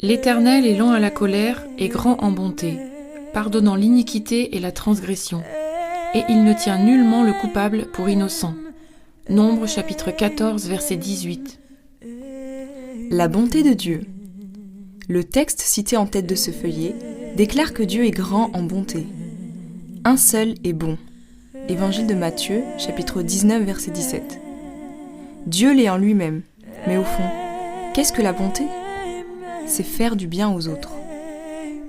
L'Éternel est lent à la colère et grand en bonté, pardonnant l'iniquité et la transgression. Et il ne tient nullement le coupable pour innocent. Nombre chapitre 14, verset 18. La bonté de Dieu. Le texte cité en tête de ce feuillet déclare que Dieu est grand en bonté. Un seul est bon. Évangile de Matthieu, chapitre 19, verset 17. Dieu l'est en lui-même, mais au fond, qu'est-ce que la bonté ? C'est faire du bien aux autres.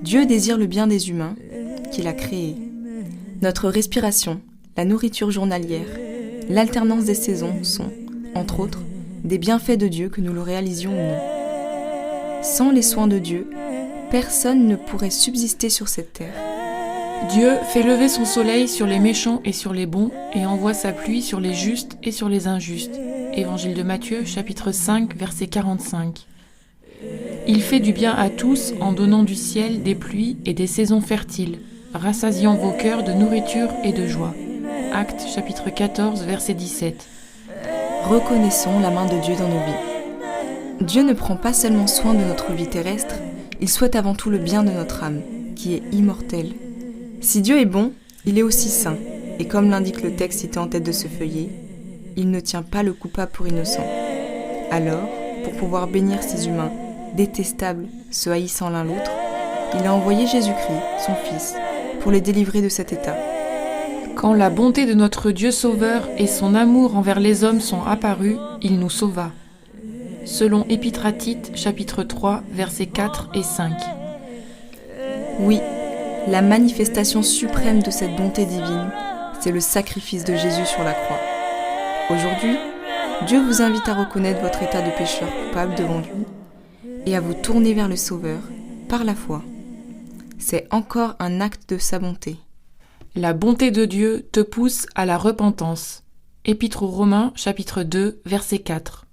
Dieu désire le bien des humains qu'il a créés. Notre respiration, la nourriture journalière, l'alternance des saisons sont, entre autres, des bienfaits de Dieu que nous le réalisions ou non. Sans les soins de Dieu, personne ne pourrait subsister sur cette terre. Dieu fait lever son soleil sur les méchants et sur les bons, et envoie sa pluie sur les justes et sur les injustes. Évangile de Matthieu, chapitre 5, verset 45. Il fait du bien à tous en donnant du ciel des pluies et des saisons fertiles, rassasiant vos cœurs de nourriture et de joie. Actes, chapitre 14, verset 17. Reconnaissons la main de Dieu dans nos vies. Dieu ne prend pas seulement soin de notre vie terrestre, il souhaite avant tout le bien de notre âme, qui est immortelle. Si Dieu est bon, il est aussi saint, et comme l'indique le texte cité en tête de ce feuillet, il ne tient pas le coupable pour innocent. Alors, pour pouvoir bénir ces humains, détestables, se haïssant l'un l'autre, il a envoyé Jésus-Christ, son Fils, pour les délivrer de cet état. Quand la bonté de notre Dieu Sauveur et son amour envers les hommes sont apparus, il nous sauva. Selon Épitratite, chapitre 3, versets 4 et 5. Oui, la manifestation suprême de cette bonté divine, c'est le sacrifice de Jésus sur la croix. Aujourd'hui, Dieu vous invite à reconnaître votre état de pécheur coupable devant lui et à vous tourner vers le Sauveur par la foi. C'est encore un acte de sa bonté. La bonté de Dieu te pousse à la repentance. Épître aux Romains, chapitre 2, verset 4.